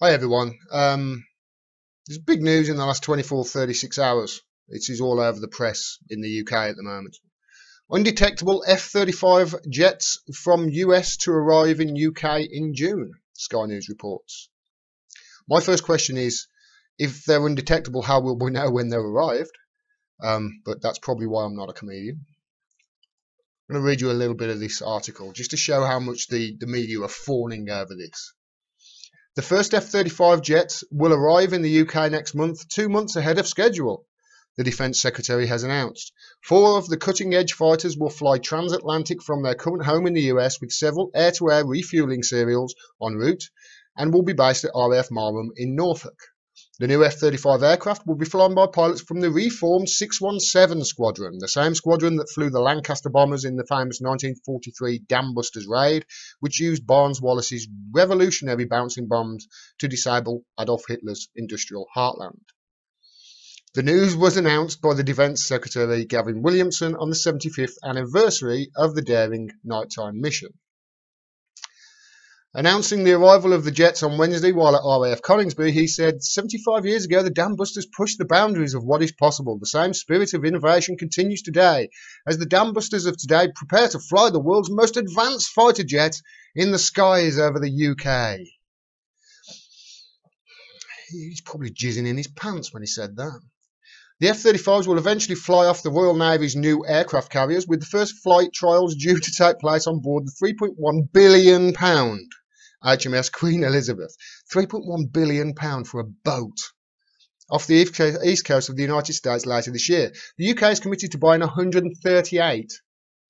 Hi everyone. There's big news in the last 36 hours. It is all over the press in the UK at the moment. Undetectable F-35 jets from US to arrive in UK in June, Sky News reports. My first question is, if they're undetectable, how will we know when they've arrived? But that's probably why I'm not a comedian. I'm going to read you a little bit of this article just to show how much the media are fawning over this. The first F-35 jets will arrive in the UK next month, 2 months ahead of schedule, the Defence Secretary has announced. 4 of the cutting-edge fighters will fly transatlantic from their current home in the US with several air-to-air refuelling serials en route and will be based at RAF Marham in Norfolk. The new F-35 aircraft will be flown by pilots from the reformed 617 Squadron, the same squadron that flew the Lancaster bombers in the famous 1943 Dambusters raid, which used Barnes-Wallis's revolutionary bouncing bombs to disable Adolf Hitler's industrial heartland. The news was announced by the Defence Secretary Gavin Williamson on the 75th anniversary of the daring nighttime mission. Announcing the arrival of the jets on Wednesday while at RAF Coningsby, he said, 75 years ago, the Dambusters pushed the boundaries of what is possible. The same spirit of innovation continues today, as the Dambusters of today prepare to fly the world's most advanced fighter jet in the skies over the UK. He's probably jizzing in his pants when he said that. The F-35s will eventually fly off the Royal Navy's new aircraft carriers, with the first flight trials due to take place on board the £3.1 billion HMS Queen Elizabeth. £3.1 billion for a boat off the east coast of the United States later this year. The UK is committed to buying 138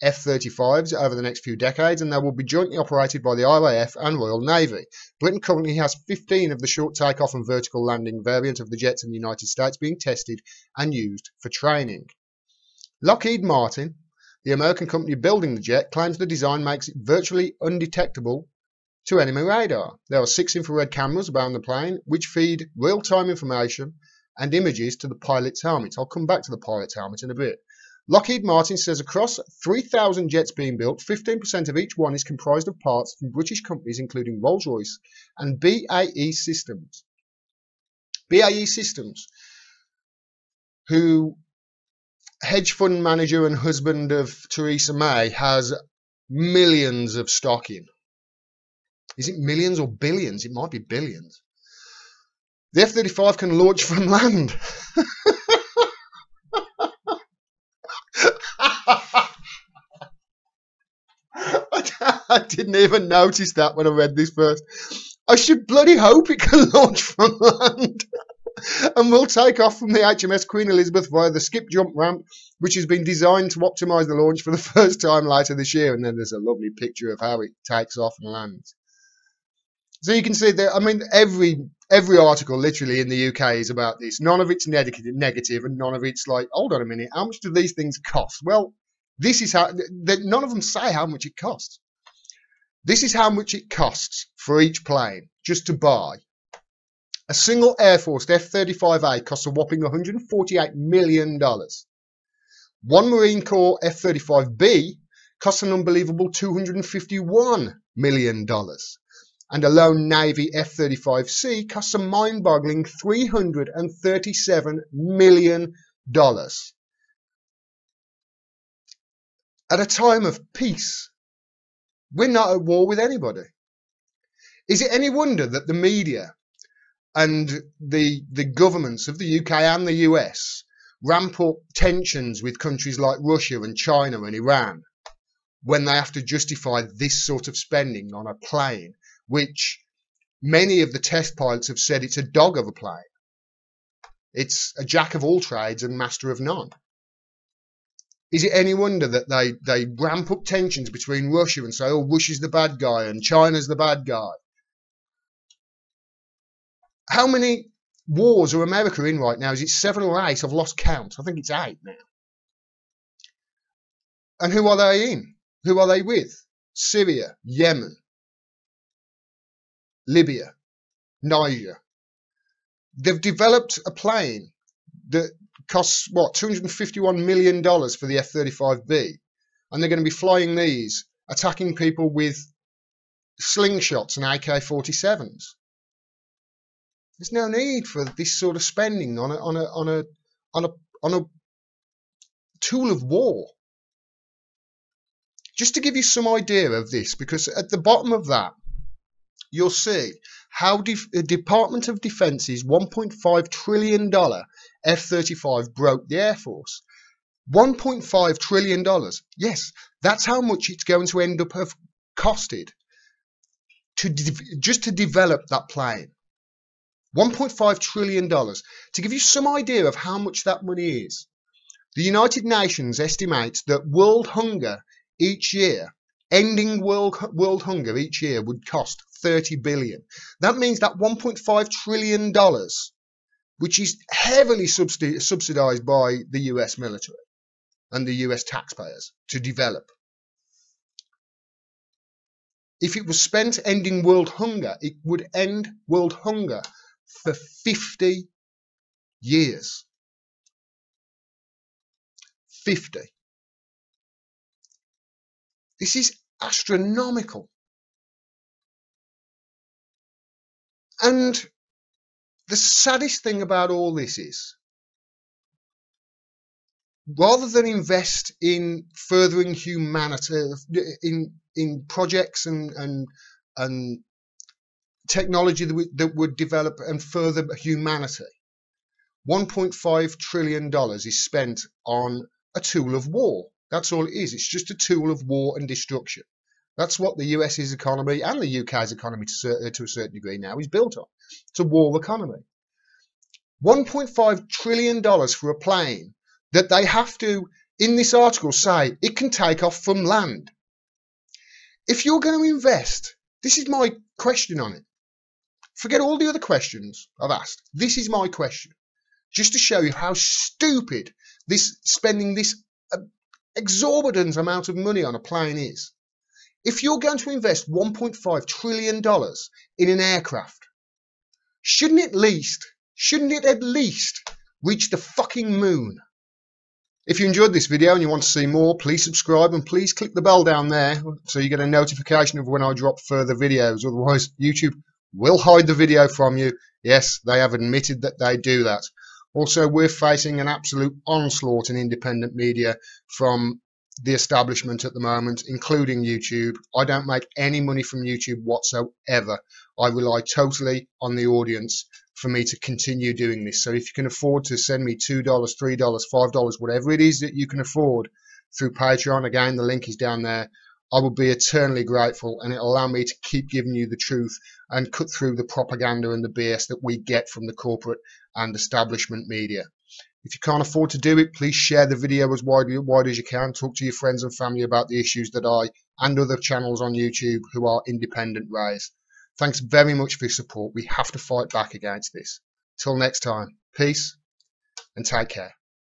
F-35s over the next few decades, and they will be jointly operated by the RAF and Royal Navy. Britain currently has 15 of the short takeoff and vertical landing variant of the jets in the United States being tested and used for training. Lockheed Martin, the American company building the jet, claims the design makes it virtually undetectable to enemy radar. There are 6 infrared cameras around the plane which feed real-time information and images to the pilot's helmet. I'll come back to the pilot's helmet in a bit. Lockheed Martin says across 3,000 jets being built, 15% of each one is comprised of parts from British companies including Rolls-Royce and BAE Systems. BAE Systems, who hedge fund manager and husband of Theresa May, has millions of stock in. Is it millions or billions? It might be billions. The F-35 can launch from land. I didn't even notice that when I read this first. I should bloody hope it can launch from land. And will take off from the HMS Queen Elizabeth via the skip jump ramp, which has been designed to optimise the launch for the first time later this year. And then there's a lovely picture of how it takes off and lands. So you can see that, I mean, every article literally in the UK is about this. None of it's negative, and none of it's like, hold on a minute, how much do these things cost? Well, this is how, none of them say how much it costs. This is how much it costs for each plane just to buy. A single Air Force F-35A costs a whopping $148 million. One Marine Corps F-35B costs an unbelievable $251 million. And a lone Navy F-35C costs a mind-boggling $337 million. At a time of peace, we're not at war with anybody. Is it any wonder that the media and the governments of the UK and the US ramp up tensions with countries like Russia and China and Iran when they have to justify this sort of spending on a plane, which many of the test pilots have said it's a dog of a plane. It's a jack of all trades and master of none. Is it any wonder that they ramp up tensions between Russia and say, oh, Russia's the bad guy and China's the bad guy? How many wars are America in right now? Is it 7 or 8? I've lost count. I think it's 8 now. And who are they in? Who are they with? Syria, Yemen, Libya, Niger. They've developed a plane that costs, what, $251 million for the F-35B. And they're going to be flying these, attacking people with slingshots and AK-47s. There's no need for this sort of spending on a tool of war. Just to give you some idea of this, because at the bottom of that, you'll see how the Department of Defense's $1.5 trillion F-35 broke the Air Force. $1.5 trillion. Yes, that's how much it's going to end up have costed just to develop that plane. $1.5 trillion. To give you some idea of how much that money is, the United Nations estimates that world hunger each year, ending world hunger each year, would cost $30 billion. That means that $1.5 trillion, which is heavily subsidized by the US military and the US taxpayers to develop, if it was spent ending world hunger, it would end world hunger for 50 years. 50. This is astronomical. And the saddest thing about all this is, rather than invest in furthering humanity, in projects and technology that would develop and further humanity, $1.5 trillion is spent on a tool of war. That's all it is. It's just a tool of war and destruction. That's what the US's economy and the UK's economy to a certain degree now is built on. It's a war economy. $1.5 trillion for a plane that they have to, in this article, say it can take off from land. If you're going to invest, this is my question on it. Forget all the other questions I've asked. This is my question, just to show you how stupid this spending this exorbitant amount of money on a plane is. If you're going to invest $1.5 trillion in an aircraft, shouldn't it at least reach the fucking moon? If you enjoyed this video and you want to see more, please subscribe and please click the bell down there so you get a notification of when I drop further videos. Otherwise, YouTube will hide the video from you. Yes, they have admitted that they do that. Also, we're facing an absolute onslaught in independent media from the establishment at the moment, including YouTube. I don't make any money from YouTube whatsoever. I rely totally on the audience for me to continue doing this. So if you can afford to send me $2, $3, $5, whatever it is that you can afford through Patreon, again, the link is down there, I will be eternally grateful, and it'll allow me to keep giving you the truth and cut through the propaganda and the BS that we get from the corporate and establishment media. If you can't afford to do it, please share the video as wide as you can. Talk to your friends and family about the issues that I and other channels on YouTube who are independent raise. Thanks very much for your support. We have to fight back against this. Till next time, peace and take care.